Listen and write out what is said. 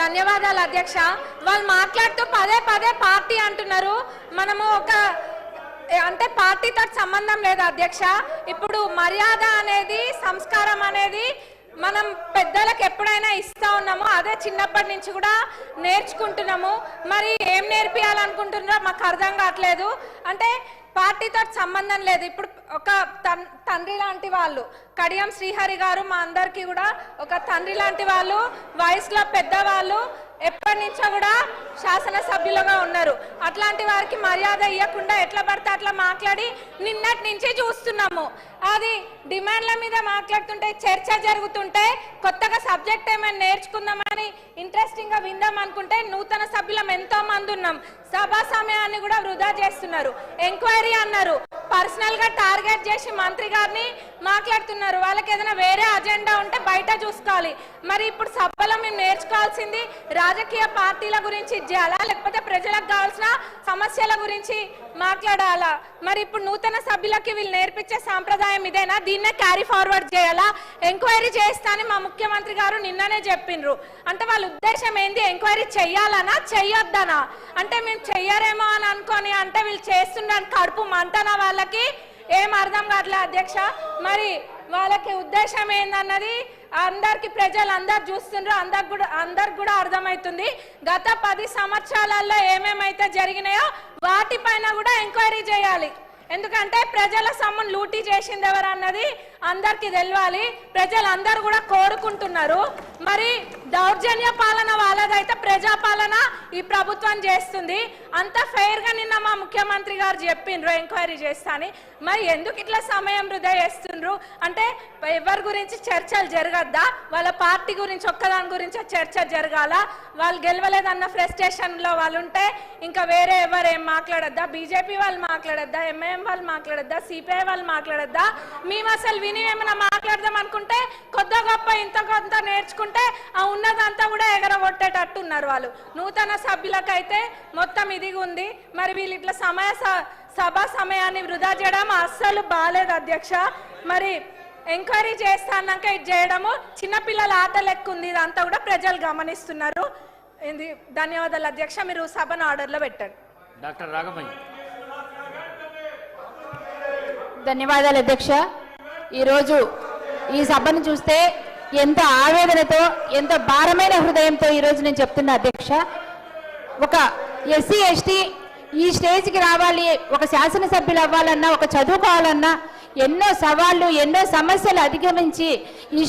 ధన్యవాదాలు అధ్యక్ష. వాళ్ళు మాట్లాడుతూ పదే పదే పార్టీ అంటున్నారు. మనము ఒక అంటే పార్టీతో సంబంధం లేదు అధ్యక్ష. ఇప్పుడు మర్యాద అనేది, సంస్కారం అనేది మనం పెద్దలకు ఎప్పుడైనా ఇస్తా ఉన్నామో అదే చిన్నప్పటి నుంచి కూడా నేర్చుకుంటున్నాము. మరి ఏం నేర్పియాలనుకుంటున్నారో మాకు అర్థం కావట్లేదు. అంటే పార్టీతో సంబంధం లేదు. ఇప్పుడు ఒక తండ్రి లాంటి వాళ్ళు కడియం శ్రీహరి గారు మా అందరికీ కూడా ఒక తండ్రి లాంటి వాళ్ళు, వయసులో పెద్దవాళ్ళు, ఎప్పటి నుంచో కూడా శాసనసభ్యులుగా ఉన్నారు. అట్లాంటి వారికి మర్యాద ఇవ్వకుండా ఎట్లా పడితే అట్లా మాట్లాడి నిన్నటి నుంచి చూస్తున్నాము. అది డిమాండ్ల మీద మాట్లాడుతుంటే, చర్చ జరుగుతుంటే, కొత్తగా సబ్జెక్ట్ ఏమైనా నేర్చుకుందామని ఇంట్రెస్టింగ్గా విందాం అనుకుంటే నూతన సభ్యులం ఎంతో మంది ఉన్నాం. సభా సమయాన్ని కూడా వృధా చేస్తున్నారు. ఎంక్వైరీ అన్నారు, పర్సనల్ గా టార్గెట్ చేసి మంత్రి గారిని మాట్లాడుతున్నారు. వాళ్ళకి ఏదైనా వేరే అజెండా ఉంటే బయట చూసుకోవాలి. మరి ఇప్పుడు సభలో మేము నేర్చుకోవాల్సింది రాజకీయ పార్టీల గురించి చేయాలా, లేకపోతే ప్రజలకు కావాల్సిన సమస్యల గురించి మాట్లాడాలా? మరి ఇప్పుడు నూతన సభ్యులకి వీళ్ళు నేర్పించే సాంప్రదాయం ఇదేనా? దీన్నే క్యారీ ఫార్వర్డ్ చేయాలా? ఎంక్వైరీ చేస్తానని మా ముఖ్యమంత్రి గారు నిన్ననే చెప్పిండ్రు. అంటే వాళ్ళ ఉద్దేశం ఏంది? ఎంక్వైరీ చెయ్యాలనా చెయ్యొద్దనా? అంటే మేము చెయ్యరేమో అని అనుకొని అంటే వీళ్ళు చేస్తున్నారు కడుపు మంటనా? వాళ్ళకి ఏం అర్థం కావట్లేదు అధ్యక్ష. మరి వాళ్ళకి ఉద్దేశం ఏందన్నది అందరికి ప్రజలు అందరు చూస్తుండ్రు, అందరికి కూడా అర్థమవుతుంది. గత 10 సంవత్సరాలలో ఏమేమైతే జరిగినాయో వాటిపైన కూడా ఎంక్వైరీ చేయాలి. ఎందుకంటే ప్రజల సొమ్మును లూటీ చేసింది ఎవరు అన్నది అందరికి తెలియాలి. ప్రజలందరూ కూడా కోరుకుంటున్నారు. మరి దౌర్జన్య పాలన వాళ్ళదైతే ప్రజాపాలన ఈ ప్రభుత్వం చేస్తుంది. అంత ఫెయిర్ గా నిన్న మా ముఖ్యమంత్రి గారు చెప్పిండ్రు ఎంక్వైరీ చేస్తాని. మరి ఎందుకు ఇట్లా సమయం వృధా చేస్తుండ్రు? అంటే ఎవరి గురించి చర్చలు జరగద్దా? వాళ్ళ పార్టీ గురించి ఒక్కదాని గురించి చర్చ జరగాల? వాళ్ళు గెలవలేదన్న ఫ్రస్ట్రేషన్ లో వాళ్ళు ఉంటే ఇంకా వేరే ఎవరు ఏం మాట్లాడద్దా? బీజేపీ వాళ్ళు మాట్లాడద్దా? ఎంఐఎం వాళ్ళు మాట్లాడద్దా? సిపిఐ వాళ్ళు మాట్లాడద్దా? మేము అసలు విని ఏమైనా మాట్లాడదాం అనుకుంటే కొద్ది గొప్ప ఇంత కొంత నేర్చుకుంటే ఆ ఉన్నదంతా కూడా ఎగరగొట్టేటట్టు ఉన్నారు వాళ్ళు. నూతన సభ్యులకైతే మొత్తం ఇదిగా ఉంది. మరి వీళ్ళు ఇట్లా సభా సమయాన్ని వృధా చేయడం అస్సలు బాలేదు అధ్యక్ష. మరి ఎంక్వైరీ చేస్తాక ఇది చేయడము చిన్నపిల్లల ఆట లెక్క ఉంది. ఇదంతా కూడా ప్రజలు గమనిస్తున్నారు. ధన్యవాదాలు అధ్యక్ష. మీరు సభను ఆర్డర్లో పెట్టండి. డాక్టర్ రాఘమయ్య. ధన్యవాదాలు అధ్యక్ష. ఈరోజు ఈ సభను చూస్తే ఎంత ఆవేదనతో, ఎంత భారమైన హృదయంతో ఈరోజు నేను చెప్తున్నా అధ్యక్ష. ఒక ఎస్సీ ఎస్టీ ఈ స్టేజ్కి రావాలి, ఒక శాసనసభ్యులు అవ్వాలన్నా, ఒక చదువుకోవాలన్నా ఎన్నో సవాళ్ళు, ఎన్నో సమస్యలు అధిగమించి ఈ